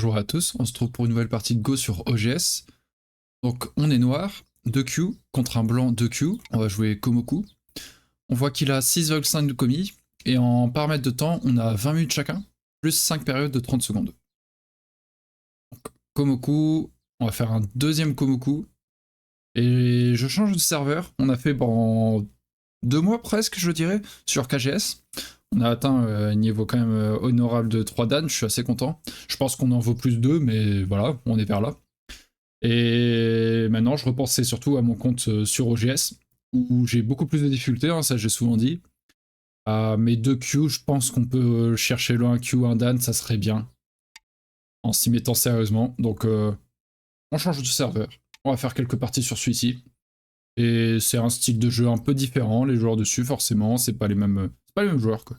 Bonjour à tous, on se trouve pour une nouvelle partie de Go sur OGS. Donc on est noir, 2Q contre un blanc 2Q, on va jouer Komoku. On voit qu'il a 6,5 de commis, et en paramètres de temps, on a 20 minutes chacun, plus 5 périodes de 30 secondes. Donc, Komoku, on va faire un deuxième Komoku, et je change de serveur, on a fait pendant 2 mois presque, je dirais, sur KGS. On a atteint un niveau quand même honorable de 3 Dan, je suis assez content. Je pense qu'on en vaut plus 2, mais voilà, on est vers là. Et maintenant, je repensais surtout à mon compte sur OGS, où j'ai beaucoup plus de difficultés, hein, ça j'ai souvent dit. Mais 2 Q, je pense qu'on peut chercher le 1 Q, 1 Dan, ça serait bien, en s'y mettant sérieusement. Donc on change de serveur, on va faire quelques parties sur celui-ci. Et c'est un style de jeu un peu différent, les joueurs dessus forcément, c'est pas les mêmes joueurs quoi.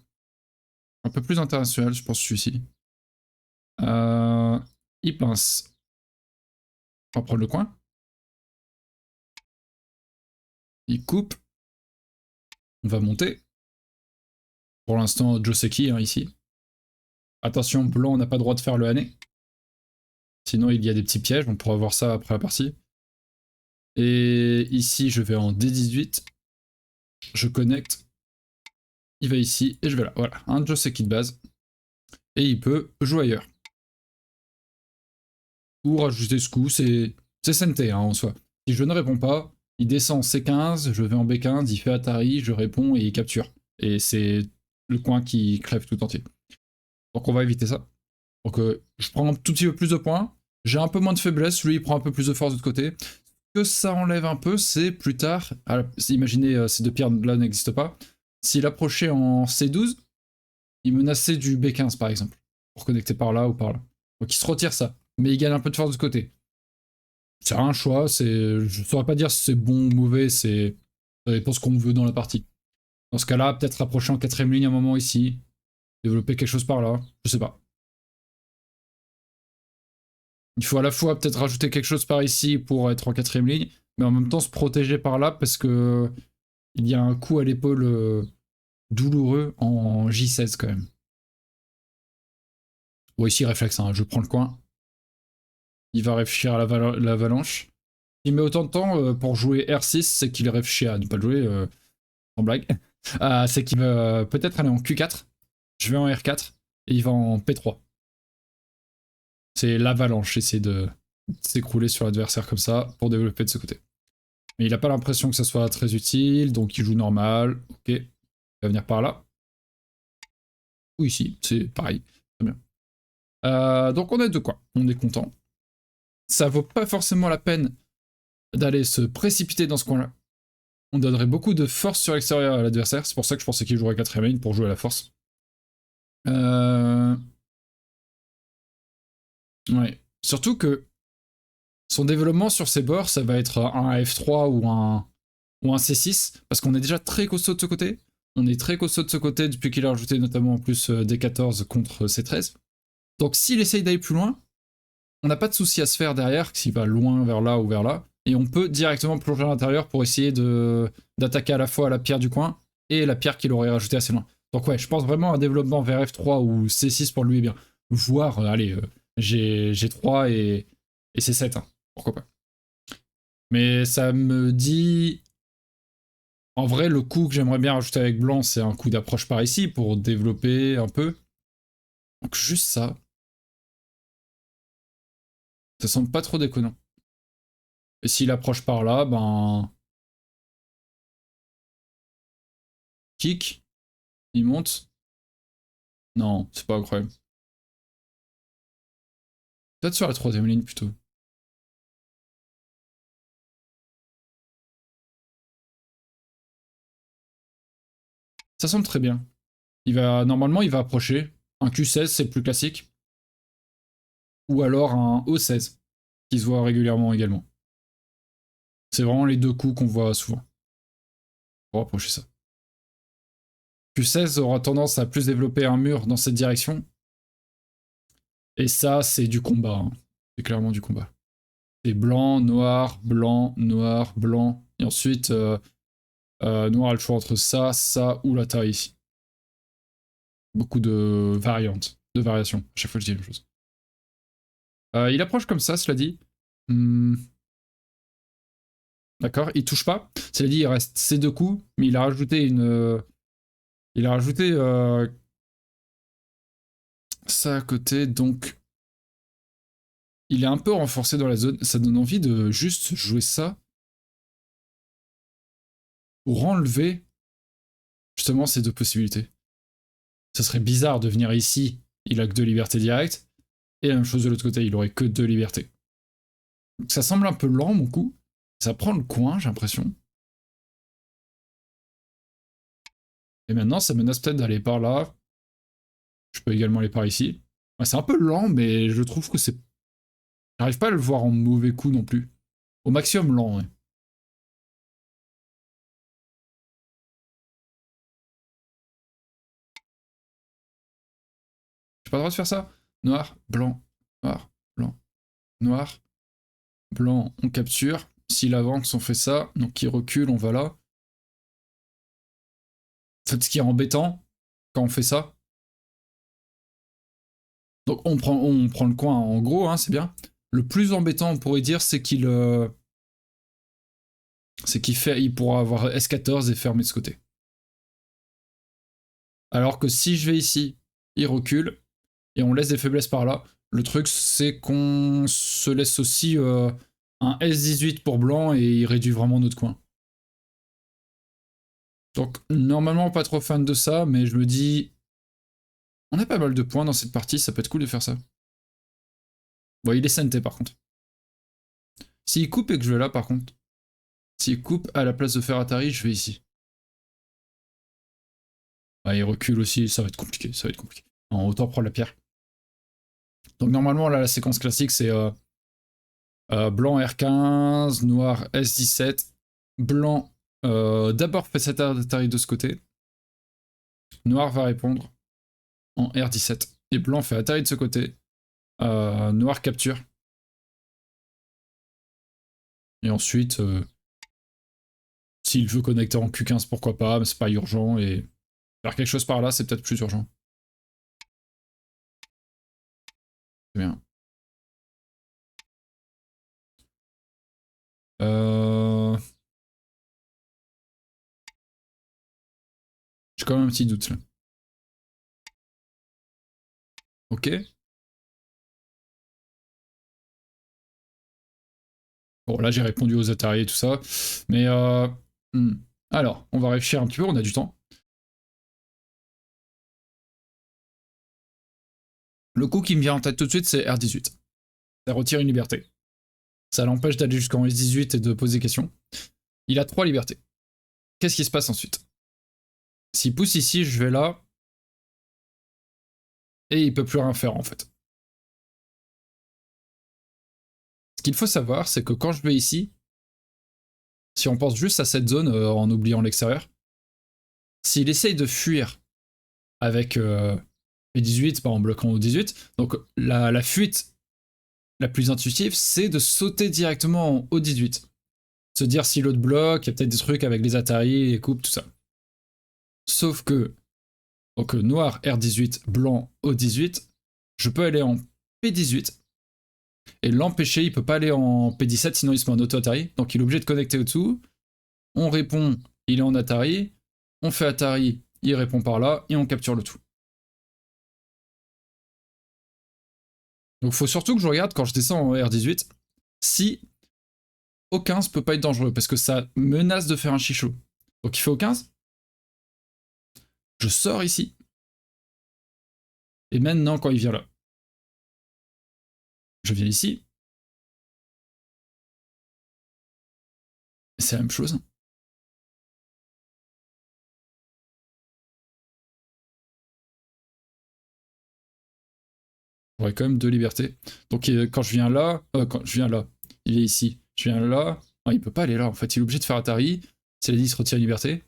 Un peu plus international, je pense, celui-ci. Il pince. On va prendre le coin. Il coupe. On va monter. Pour l'instant, Joseki, hein, ici. Attention, blanc, on n'a pas le droit de faire le hané. Sinon, il y a des petits pièges, on pourra voir ça après la partie. Et ici, je vais en D18. Je connecte. Il va ici, et je vais là. Voilà, un Joseki de base. Et il peut jouer ailleurs. Ou rajouter ce coup, c'est Sente hein, en soi. Si je ne réponds pas, il descend en C15, je vais en B15, il fait Atari, je réponds et il capture. Et c'est le coin qui crève tout entier. Donc on va éviter ça. Donc je prends un tout petit peu plus de points, j'ai un peu moins de faiblesse, lui il prend un peu plus de force de l'autre côté. Ce que ça enlève un peu, c'est plus tard, imaginez ces deux pierres là n'existent pas, s'il approchait en C12, il menaçait du B15 par exemple, pour connecter par là ou par là. Donc il se retire ça, mais il gagne un peu de force de côté. C'est un choix, je saurais pas dire si c'est bon ou mauvais, ça dépend ce qu'on veut dans la partie. Dans ce cas-là, peut-être rapprocher en quatrième ligne un moment ici, développer quelque chose par là, je sais pas. Il faut à la fois peut-être rajouter quelque chose par ici pour être en quatrième ligne, mais en même temps se protéger par là parce que il y a un coup à l'épaule douloureux en J16 quand même. Bon ici réflexe, hein, je prends le coin. Il va réfléchir à l'avalanche. Il met autant de temps pour jouer R6, c'est qu'il réfléchit à ne pas le jouer, en blague. C'est qu'il va peut-être aller en Q4, je vais en R4, et il va en P3. C'est l'avalanche, essayer de s'écrouler sur l'adversaire comme ça pour développer de ce côté. Mais il n'a pas l'impression que ça soit très utile, donc il joue normal. Ok, il va venir par là. Ou ici, c'est pareil. Très bien. Donc on a de quoi, on est content. Ça vaut pas forcément la peine d'aller se précipiter dans ce coin-là. On donnerait beaucoup de force sur l'extérieur à l'adversaire, c'est pour ça que je pensais qu'il jouerait 4ème lane pour jouer à la force. Ouais. Surtout que son développement sur ses bords, ça va être un F3 ou un C6, parce qu'on est déjà très costaud de ce côté. On est très costaud de ce côté depuis qu'il a rajouté notamment en plus D14 contre C13. Donc s'il essaye d'aller plus loin, on n'a pas de souci à se faire derrière, s'il va loin vers là ou vers là, et on peut directement plonger à l'intérieur pour essayer d'attaquer à la fois la pierre du coin et la pierre qu'il aurait rajoutée assez loin. Donc ouais, je pense vraiment à un développement vers F3 ou C6 pour lui est bien. Voire, allez, G3 et C7, hein. Pourquoi pas. Mais ça me dit... En vrai, le coup que j'aimerais bien rajouter avec blanc, c'est un coup d'approche par ici pour développer un peu. Donc juste ça. Ça semble pas trop déconnant. Et s'il approche par là, ben... Kick. Il monte. Non, c'est pas incroyable. Peut-être sur la troisième ligne plutôt. Ça semble très bien. Normalement, il va approcher. Un Q16, c'est le plus classique. Ou alors un O16, qui se voit régulièrement également. C'est vraiment les deux coups qu'on voit souvent. Pour approcher ça. Q16 aura tendance à plus développer un mur dans cette direction. Et ça, c'est du combat. Hein. C'est clairement du combat. C'est blanc, noir, blanc, noir, blanc. Et ensuite, noir a le choix entre ça, ça ou la taille ici. Beaucoup de variantes, de variations. À chaque fois, je dis la même chose. Il approche comme ça, cela dit. Hmm. D'accord, il touche pas. Cela dit, il reste ces 2 coups, mais il a rajouté une... il a rajouté ça à côté, donc... Il est un peu renforcé dans la zone. Ça donne envie de juste jouer ça pour enlever justement ces 2 possibilités. Ce serait bizarre de venir ici, il a que 2 libertés directes, et la même chose de l'autre côté, il aurait que 2 libertés. Donc ça semble un peu lent mon coup. Ça prend le coin, j'ai l'impression. Et maintenant, ça menace peut-être d'aller par là. Je peux également aller par ici. Ouais, c'est un peu lent, mais je trouve que c'est... J'arrive pas à le voir en mauvais coup non plus. Au maximum lent, ouais. J'ai pas le droit de faire ça. Noir, blanc, noir, blanc, noir, blanc, on capture. S'il avance, on fait ça. Donc il recule, on va là. En fait, ce qui est embêtant quand on fait ça. Donc on prend le coin en gros, hein, c'est bien. Le plus embêtant, on pourrait dire, c'est qu'il il pourra avoir S14 et fermer de ce côté. Alors que si je vais ici, il recule et on laisse des faiblesses par là. Le truc, c'est qu'on se laisse aussi un S18 pour blanc et il réduit vraiment notre coin. Donc normalement pas trop fan de ça, mais je me dis, on a pas mal de points dans cette partie, ça peut être cool de faire ça. Bon, il est SNT par contre. S'il coupe et que je vais là par contre, s'il coupe à la place de faire Atari, je vais ici. Ah, il recule aussi, ça va être compliqué, ça va être compliqué. En autant prendre la pierre. Donc normalement là la séquence classique c'est blanc R15, noir S17, blanc d'abord fait cet Atari de ce côté, noir va répondre en R17 et blanc fait Atari de ce côté, noir capture. Et ensuite, s'il veut connecter en Q15, pourquoi pas, mais c'est pas urgent. Et faire quelque chose par là, c'est peut-être plus urgent. C'est bien. J'ai quand même un petit doute là. Ok. Bon, là, j'ai répondu aux Atari et tout ça. Mais hmm. Alors, on va réfléchir un petit peu, on a du temps. Le coup qui me vient en tête tout de suite, c'est R18. Ça retire une liberté. Ça l'empêche d'aller jusqu'en S18 et de poser des questions. Il a 3 libertés. Qu'est-ce qui se passe ensuite? S'il pousse ici, je vais là. Et il peut plus rien faire en fait. Ce qu'il faut savoir, c'est que quand je vais ici, si on pense juste à cette zone en oubliant l'extérieur, s'il essaye de fuir avec P18, pas en bloquant au 18, donc la fuite la plus intuitive, c'est de sauter directement au 18. Se dire si l'autre bloque, il y a peut-être des trucs avec les Atari, les coupes, tout ça. Sauf que, donc noir R18, blanc O18, je peux aller en P18 et l'empêcher, il peut pas aller en P17 sinon il se met en auto-Atari, donc il est obligé de connecter au-dessous. On répond, il est en Atari, on fait Atari, il répond par là et on capture le tout. Donc il faut surtout que je regarde quand je descends en R18 si O15 peut pas être dangereux parce que ça menace de faire un chichot. Donc il fait O15, je sors ici et maintenant quand il vient là, je viens ici, c'est la même chose. J'aurais quand même 2 libertés. Donc quand je viens là, il est ici. Je viens là, non, il peut pas aller là en fait, il est obligé de faire Atari. C'est dit, il se retire une liberté.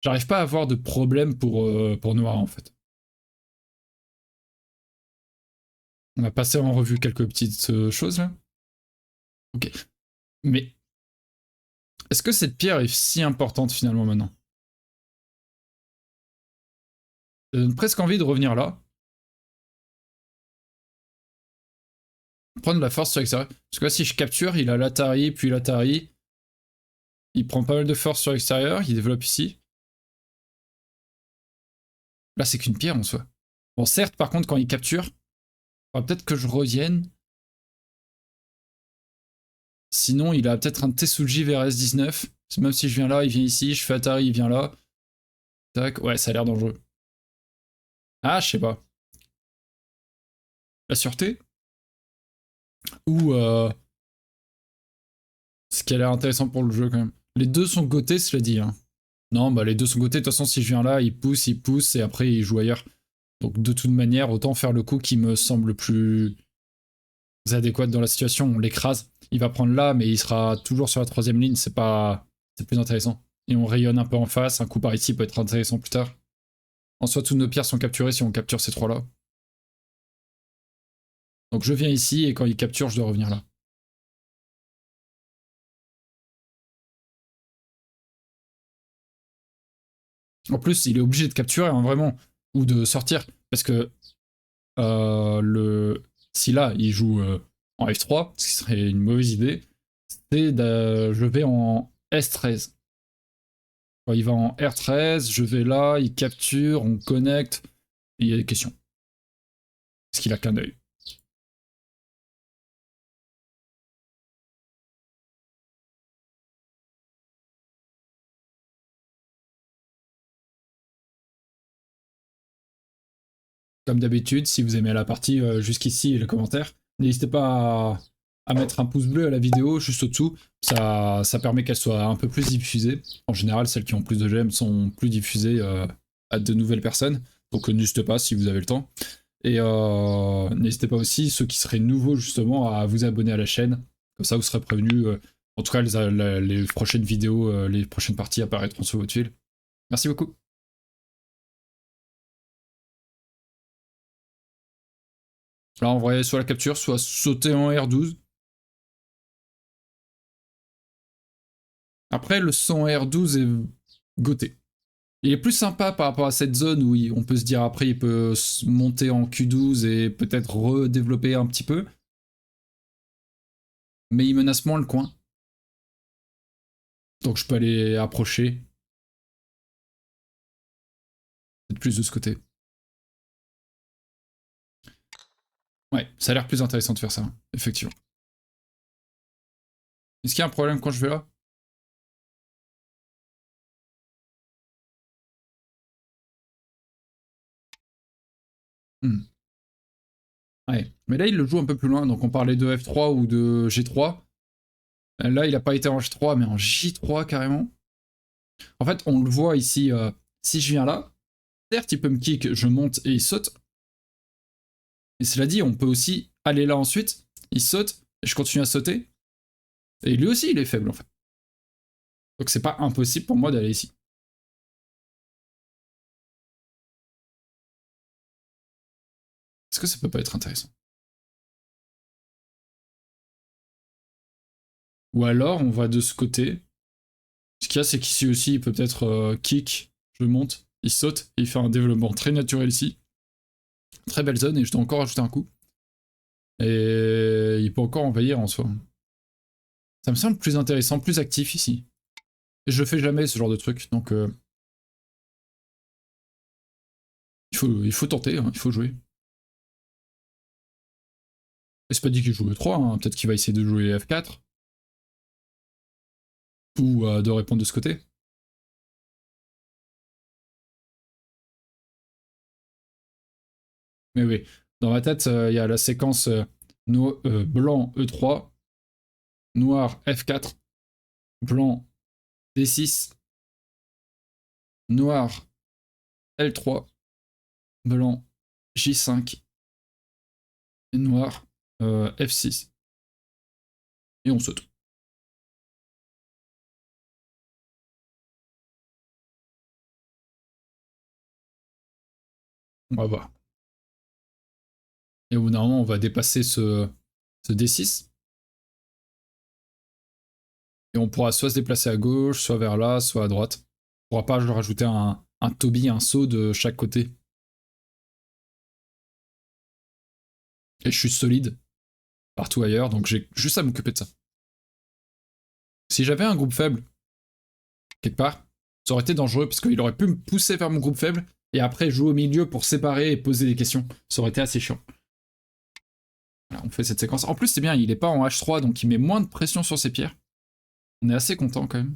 J'arrive pas à avoir de problème pour Noir en fait. On a passé en revue quelques petites choses là. Ok. Mais est-ce que cette pierre est si importante finalement maintenant? Ça donne presque envie de revenir là. Prendre la force sur l'extérieur. Parce que là, si je capture, il a l'Atari, puis l'Atari. Il prend pas mal de force sur l'extérieur, il développe ici. Là, c'est qu'une pierre en soi. Bon, certes, par contre, quand il capture, peut-être que je revienne. Sinon, il a peut-être un Tetsuji vers S19. Même si je viens là, il vient ici, je fais Atari, il vient là. Tac, ouais, ça a l'air dangereux. Ah, je sais pas. La sûreté? Ou ce qui a l'air intéressant pour le jeu quand même. Les deux sont gotés, cela dit. Hein. Non, bah les deux sont gotés. De toute façon, si je viens là, il pousse, et après il joue ailleurs. Donc de toute manière, autant faire le coup qui me semble plus adéquat dans la situation. On l'écrase. Il va prendre là, mais il sera toujours sur la troisième ligne. C'est pas, c'est plus intéressant. Et on rayonne un peu en face. Un coup par ici peut être intéressant plus tard. En soi, toutes nos pierres sont capturées si on capture ces trois-là. Donc je viens ici et quand il capture, je dois revenir là. En plus, il est obligé de capturer, hein, vraiment, ou de sortir. Parce que si là, il joue en F3, ce qui serait une mauvaise idée, c'est je vais en S13. Quand il va en R13, je vais là, il capture, on connecte, et il y a des questions. Est-ce qu'il a qu'un œil? Comme d'habitude, si vous aimez la partie jusqu'ici et les commentaires, n'hésitez pas à mettre un pouce bleu à la vidéo juste au-dessous. Ça permet qu'elle soit un peu plus diffusée. En général, celles qui ont plus de j'aime sont plus diffusées à de nouvelles personnes. Donc n'hésitez pas si vous avez le temps. Et n'hésitez pas aussi, ceux qui seraient nouveaux justement, à vous abonner à la chaîne. Comme ça, vous serez prévenus. En tout cas, les prochaines vidéos, les prochaines parties apparaîtront sur votre fil. Merci beaucoup. Là, en vrai, soit la capture, soit sauter en R12. Après, le son R12 est goté. Il est plus sympa par rapport à cette zone où on peut se dire après il peut monter en Q12 et peut-être redévelopper un petit peu. Mais il menace moins le coin. Donc je peux aller approcher. Peut-être plus de ce côté. Ouais, ça a l'air plus intéressant de faire ça, effectivement. Est-ce qu'il y a un problème quand je vais là? Ouais, mais là il le joue un peu plus loin, donc on parlait de F3 ou de G3. Là il a pas été en G3, mais en J3 carrément. En fait, on le voit ici, si je viens là, certes il peut me kick, je monte et il saute. Et cela dit, on peut aussi aller là ensuite, il saute, et je continue à sauter. Et lui aussi il est faible en fait. Donc c'est pas impossible pour moi d'aller ici. Est-ce que ça peut pas être intéressant? Ou alors on va de ce côté. Ce qu'il y a, c'est qu'ici aussi, il peut peut-être kick, je monte, il saute, et il fait un développement très naturel ici. Très belle zone, et je dois encore ajouter un coup. Et il peut encore envahir en soi. Ça me semble plus intéressant, plus actif ici. Et je fais jamais ce genre de truc, donc il faut tenter, hein, il faut jouer. Et c'est pas dit qu'il joue E3, hein, peut-être qu'il va essayer de jouer F4. Ou de répondre de ce côté. Mais oui, dans ma tête, il y a la séquence blanc E3, noir F4, blanc D6, noir L3, blanc J5 et noir F6. Et on saute. On va voir. Et au bout d'un moment, on va dépasser ce D6. Et on pourra soit se déplacer à gauche, soit vers là, soit à droite. On pourra pas rajouter un Toby, un saut de chaque côté. Et je suis solide. partout ailleurs, donc j'ai juste à m'occuper de ça. Si j'avais un groupe faible, quelque part, ça aurait été dangereux, parce qu'il aurait pu me pousser vers mon groupe faible, et après jouer au milieu pour séparer et poser des questions. Ça aurait été assez chiant. Voilà, on fait cette séquence. En plus, c'est bien, il est pas en H3, donc il met moins de pression sur ses pierres. On est assez content quand même.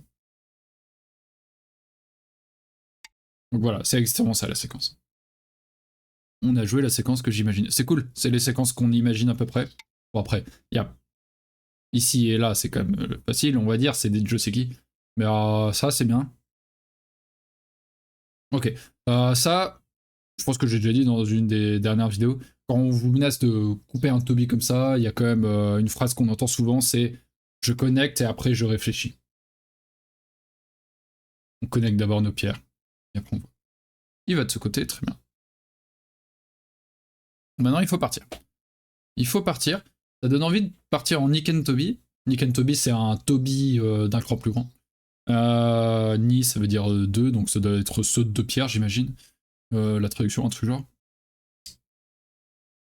Donc voilà, c'est exactement ça la séquence. On a joué la séquence que j'imagine. C'est cool, c'est les séquences qu'on imagine à peu près. Bon après, il y a ici et là, c'est quand même facile, on va dire, c'est des Joseki. Mais ça, c'est bien. Ok, ça, je pense que j'ai déjà dit dans une des dernières vidéos, quand on vous menace de couper un Toby comme ça, il y a quand même une phrase qu'on entend souvent, c'est « je connecte et après je réfléchis ». On connecte d'abord nos pierres, et après on voit. Il va de ce côté, très bien. Maintenant, il faut partir. Il faut partir. Ça donne envie de partir en Niken Toby. Niken Toby, c'est un Toby d'un cran plus grand. Ni, ça veut dire 2, donc ça doit être saut de 2 pierres, j'imagine. La traduction, un truc genre.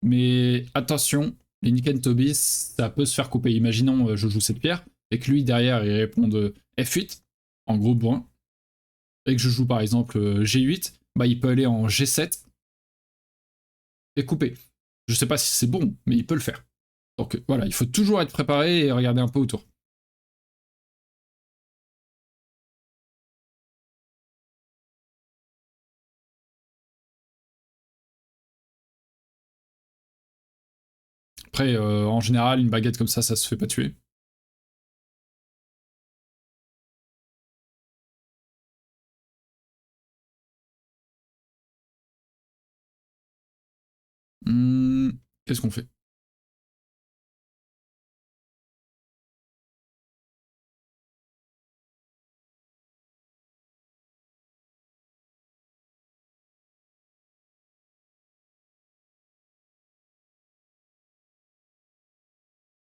Mais attention, les Niken Toby, ça peut se faire couper. Imaginons, je joue cette pierre, et que lui, derrière, il répond de F8, en gros point, et que je joue par exemple G8, bah il peut aller en G7 et couper. Je sais pas si c'est bon, mais il peut le faire. Donc voilà, il faut toujours être préparé et regarder un peu autour. Après, en général, une baguette comme ça se fait pas tuer. Qu'est-ce qu'on fait?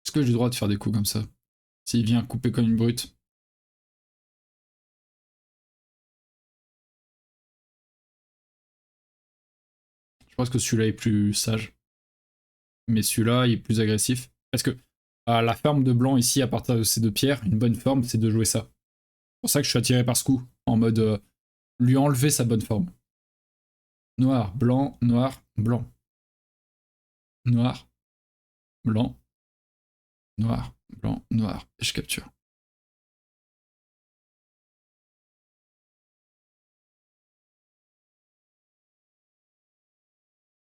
Est-ce que j'ai le droit de faire des coups comme ça? S'il vient couper comme une brute. Je pense que celui-là est plus sage. Mais celui-là, il est plus agressif. Parce que la forme de blanc ici, à partir de ces deux pierres, une bonne forme, c'est de jouer ça. C'est pour ça que je suis attiré par ce coup, en mode lui enlever sa bonne forme. Noir, blanc, noir, blanc. Noir, blanc, noir, blanc, noir. Et je capture.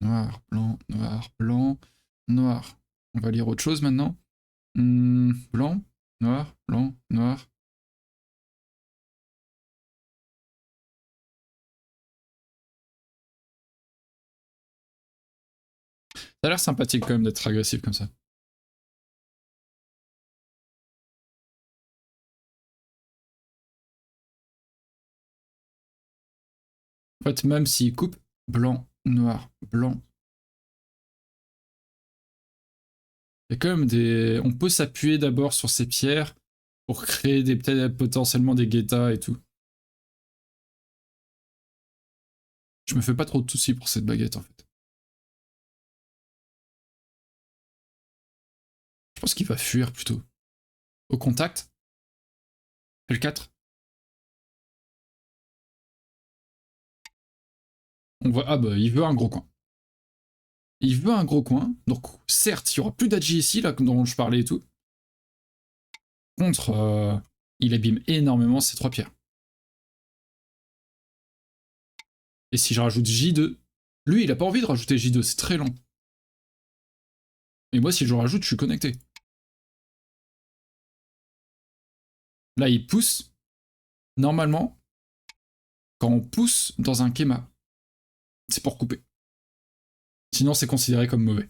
Noir, blanc, noir, blanc, noir. On va lire autre chose maintenant. Blanc, noir, blanc, noir. Ça a l'air sympathique quand même d'être agressif comme ça. En fait, même s'il coupe blanc, noir, blanc. Il y a quand même des. On peut s'appuyer d'abord sur ces pierres pour créer des peut-être potentiellement des guettas et tout. Je me fais pas trop de soucis pour cette baguette en fait. Je pense qu'il va fuir plutôt. Au contact. L4. On voit. Ah bah il veut un gros coin. Il veut un gros coin. Donc certes, il y aura plus d'Adji ici, là, dont je parlais et tout. Contre, il abîme énormément ces trois pierres. Et si je rajoute J2, lui il a pas envie de rajouter J2, c'est très lent. Et moi si je rajoute, je suis connecté. Là il pousse. Normalement, quand on pousse dans un Kema, c'est pour couper. Sinon c'est considéré comme mauvais.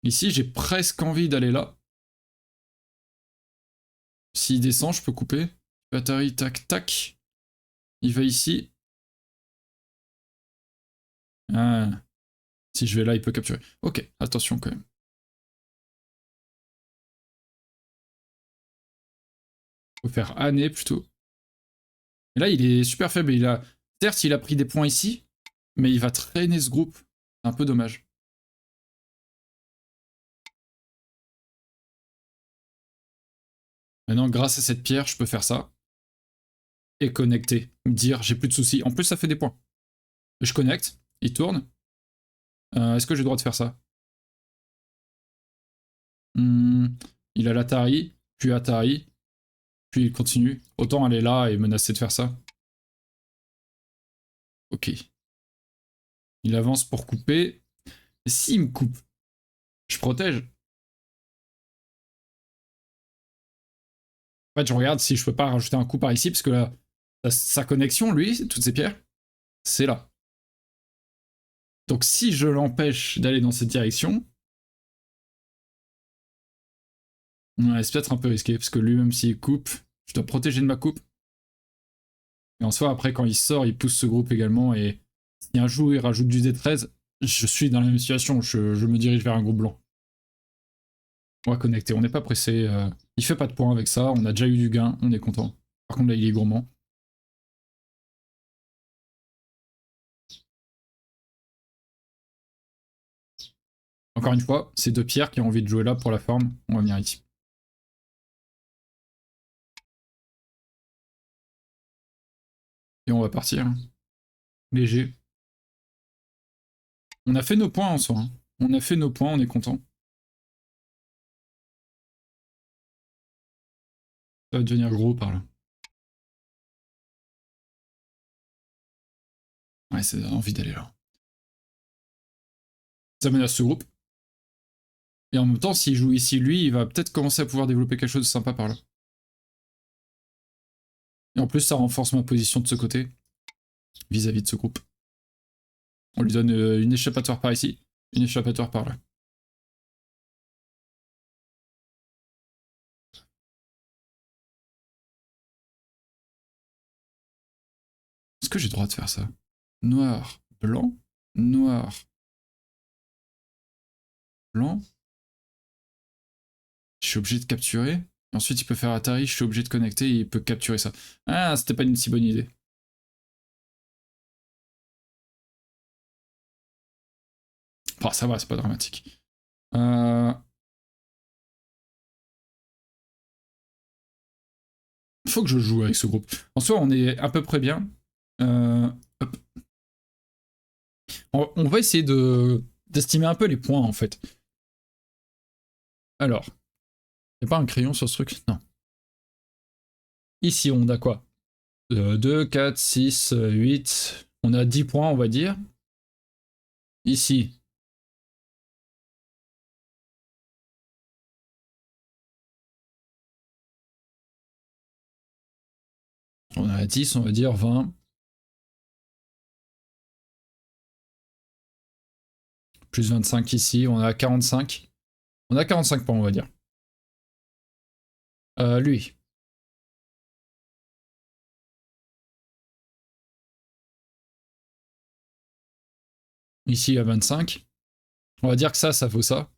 Ici j'ai presque envie d'aller là. S'il descend, je peux couper. Batterie, tac, tac. Il va ici. Ah. Si je vais là, il peut capturer. Ok, attention quand même. Faut faire Année plutôt. Et là, il est super faible. Certes, il a pris des points ici, mais il va traîner ce groupe. C'est un peu dommage. Maintenant, grâce à cette pierre, je peux faire ça. Et connecter. Dire, j'ai plus de soucis. En plus, ça fait des points. Je connecte, il tourne. Est-ce que j'ai le droit de faire ça? Il a l'Atari, puis Atari, puis il continue. Autant aller là et menacer de faire ça. Ok. Il avance pour couper. Et s'il me coupe, je protège. En fait, je regarde si je peux pas rajouter un coup par ici, parce que là, sa connexion, lui, toutes ces pierres, c'est là. Donc si je l'empêche d'aller dans cette direction, ouais, c'est peut-être un peu risqué, parce que lui-même s'il coupe, je dois protéger de ma coupe. Et en soi, après, quand il sort, il pousse ce groupe également, et si un jour il rajoute du D13, je suis dans la même situation, je me dirige vers un groupe blanc. On va connecter, on n'est pas pressé. Il fait pas de points avec ça, on a déjà eu du gain, on est content. Par contre là, il est gourmand. Encore une fois, c'est deux pierres qui ont envie de jouer là pour la forme, on va venir ici. Et on va partir. Léger. On a fait nos points en soi. Hein. On a fait nos points, on est content. Ça va devenir gros par là. Ouais, c'est envie d'aller là. Ça menace ce groupe. Et en même temps, s'il joue ici, lui, il va peut-être commencer à pouvoir développer quelque chose de sympa par là. Et en plus, ça renforce ma position de ce côté, vis-à-vis de ce groupe. On lui donne une échappatoire par ici, une échappatoire par là. Est-ce que j'ai le droit de faire ça? Noir, blanc, noir, blanc. Je suis obligé de capturer. Et ensuite, il peut faire Atari, je suis obligé de connecter et il peut capturer ça. Ah, c'était pas une si bonne idée. Enfin, ça va, c'est pas dramatique. Faut que je joue avec ce groupe. En soi, on est à peu près bien. Hop. On va essayer d'estimer un peu les points, en fait. Alors, y'a pas un crayon sur ce truc? Non. Ici, on a quoi? 2, 4, 6, 8. On a 10 points, on va dire. Ici. On a 10, on va dire 20. Plus 25 ici, on a 45. On a 45 points, on va dire. Lui. Ici, il a 25. On va dire que ça vaut ça.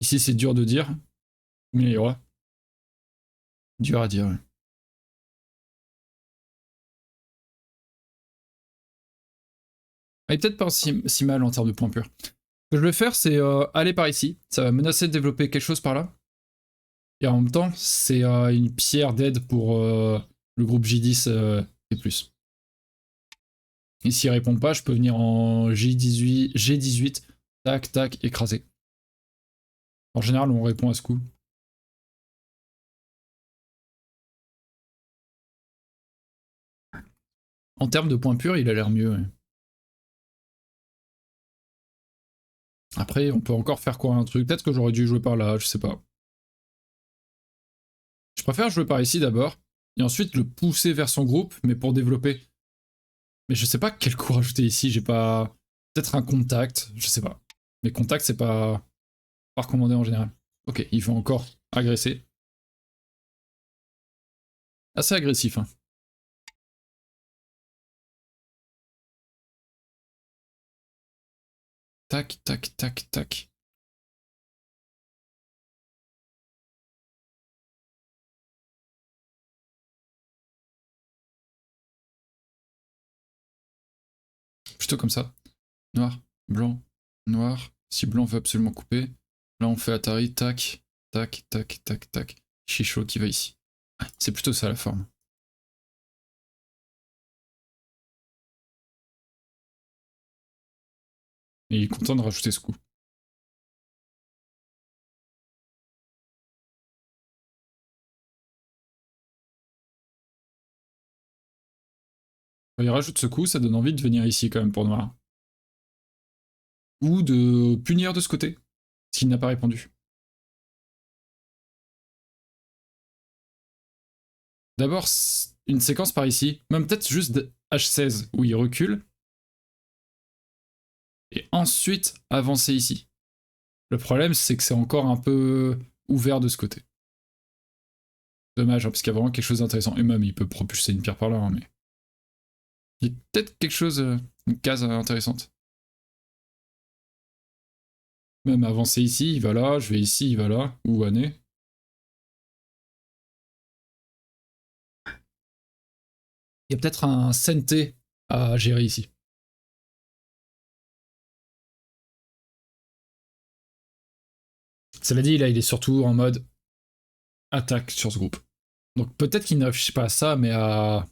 Ici, c'est dur de dire. Mais il y aura. Dur à dire, ouais. Il est peut-être pas si mal en termes de points purs. Ce que je vais faire, c'est aller par ici. Ça va menacer de développer quelque chose par là. Et en même temps, c'est une pierre d'aide pour le groupe J10 et plus. Et s'il répond pas, je peux venir en G18, tac, tac, écraser. En général, on répond à ce coup. En termes de points purs, il a l'air mieux. Ouais. Après, on peut encore faire quoi un truc. Peut-être que j'aurais dû jouer par là, je sais pas. Je préfère jouer par ici d'abord, et ensuite le pousser vers son groupe, mais pour développer. Mais je sais pas quel coup rajouter ici, j'ai pas... Peut-être un contact, je sais pas. Mais contact, c'est pas recommandé en général. Ok, il faut encore agresser. Assez agressif, hein. Tac, tac, tac, tac. Plutôt comme ça. Noir, blanc, noir, Si blanc veut absolument couper, là on fait Atari, tac, tac, tac, tac, tac. Chicho qui va ici. C'est plutôt ça la forme. Et il est content de rajouter ce coup. Il rajoute ce coup, ça donne envie de venir ici quand même pour noir. Ou de punir de ce côté, s'il n'a pas répondu. D'abord, une séquence par ici, même peut-être juste H16, où il recule, et ensuite avancer ici. Le problème, c'est que c'est encore un peu ouvert de ce côté. Dommage, hein, parce qu'il y a vraiment quelque chose d'intéressant. Et même, il peut propulser une pierre par là, hein, mais... Il y a peut-être quelque chose, une case intéressante. Même avancer ici, il va là, je vais ici, il va là, ou année. Il y a peut-être un Sente à gérer ici. Cela dit, là, il est surtout en mode attaque sur ce groupe. Donc peut-être qu'il ne réfléchit pas à ça, mais à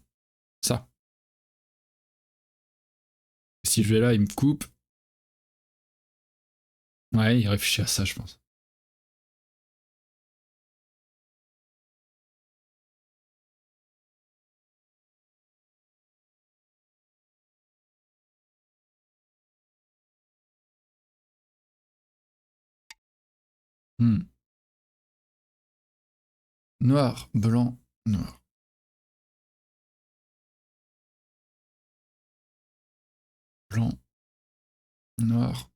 ça. Si je vais là, il me coupe. Ouais, il réfléchit à ça, je pense. Hmm. Noir, blanc, noir. Blanc, noir.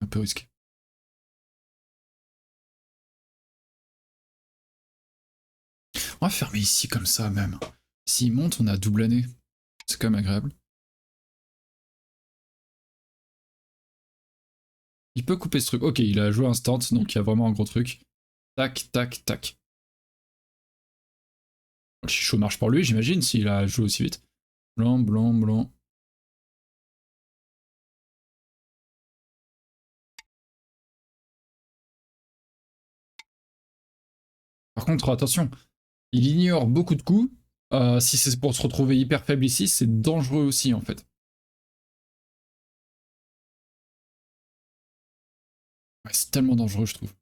Un peu risqué. On va fermer ici comme ça même. S'il monte, on a double année. C'est quand même agréable. Il peut couper ce truc. Ok, il a joué instant, donc il y a vraiment un gros truc. Tac, tac, tac. Le chichot marche pour lui, j'imagine, s'il a joué aussi vite. Blanc, blanc, blanc. Par contre, attention, il ignore beaucoup de coups. Si c'est pour se retrouver hyper faible ici, c'est dangereux aussi en fait. Ouais, c'est tellement dangereux, je trouve.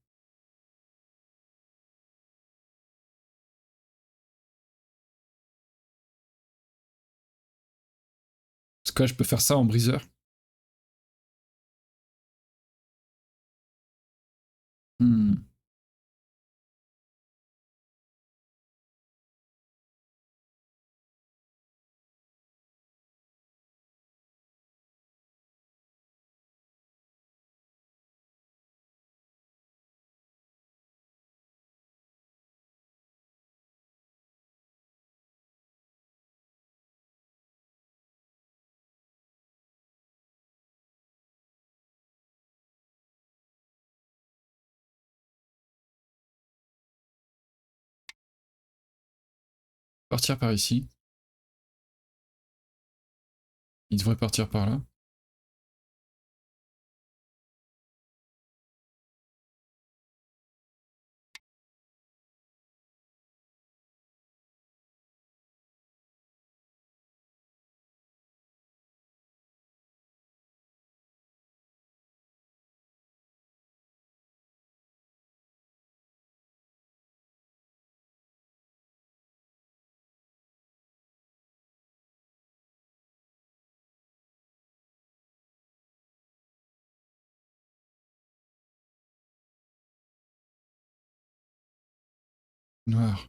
Parce que là, je peux faire ça en briseur. Hmm. Partir par ici. Il devrait partir par là. Noir,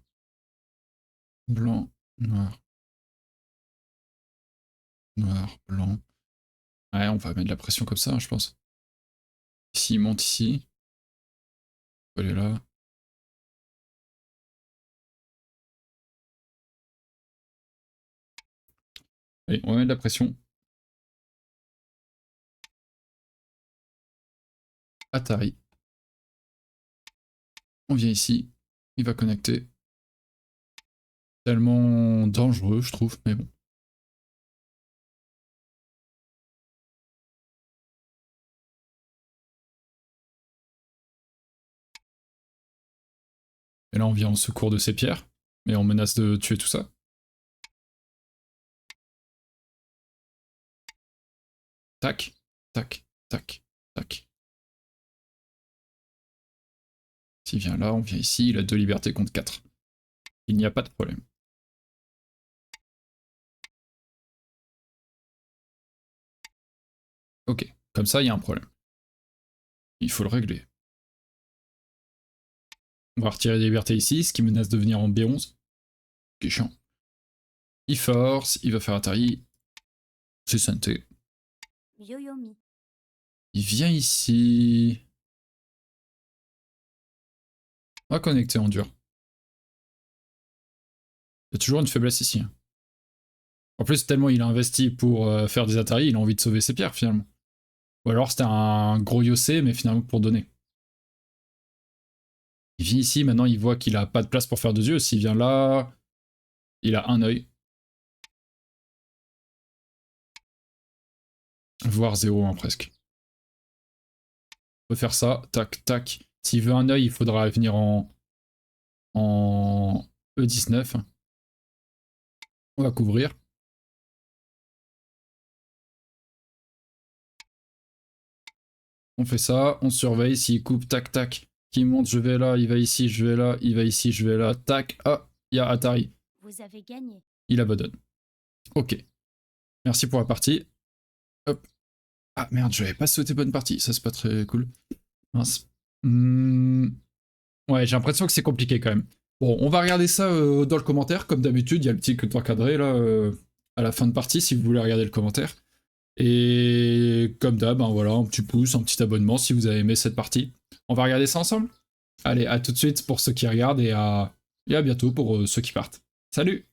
blanc, noir, noir, blanc. Ouais, on va mettre de la pression comme ça, hein, je pense. Ici, il monte ici. Il faut aller là. Allez, on va mettre de la pression. Atari. On vient ici. Il va connecter. Tellement dangereux, je trouve, mais bon. Et là, on vient en secours de ces pierres. Mais on menace de tuer tout ça. Tac, tac, tac, tac. S'il vient là, on vient ici, il a 2 libertés contre 4. Il n'y a pas de problème. Ok, comme ça, il y a un problème. Il faut le régler. On va retirer des libertés ici, ce qui menace de venir en B11. Qui est chiant. Il force, il va faire Atari. C'est santé. Yoyomi. Il vient ici. On va connecter en dur. Il y a toujours une faiblesse ici. En plus, tellement il a investi pour faire des Atari, il a envie de sauver ses pierres finalement. Ou alors c'était un gros yossé, mais finalement pour donner. Il vient ici, maintenant il voit qu'il a pas de place pour faire 2 yeux. S'il vient là, il a un œil. Voire 0 hein, presque. On peut faire ça, tac, tac. S'il veut un œil, il faudra venir en E19. On va couvrir. On fait ça, on surveille, s'il coupe, tac, tac. Qui monte, je vais là, il va ici, je vais là, il va ici, je vais là, tac. Ah, il y a Atari. Vous avez gagné. Il abandonne. Ok. Merci pour la partie. Hop. Ah merde, je n'avais pas souhaité bonne partie, ça c'est pas très cool. Mince. Ouais, j'ai l'impression que c'est compliqué quand même. Bon, on va regarder ça dans le commentaire, comme d'habitude, il y a le petit que encadré là, à la fin de partie, si vous voulez regarder le commentaire. Et comme d'hab, ben voilà, un petit pouce, un petit abonnement si vous avez aimé cette partie. On va regarder ça ensemble. Allez, à tout de suite pour ceux qui regardent et à bientôt pour ceux qui partent. Salut!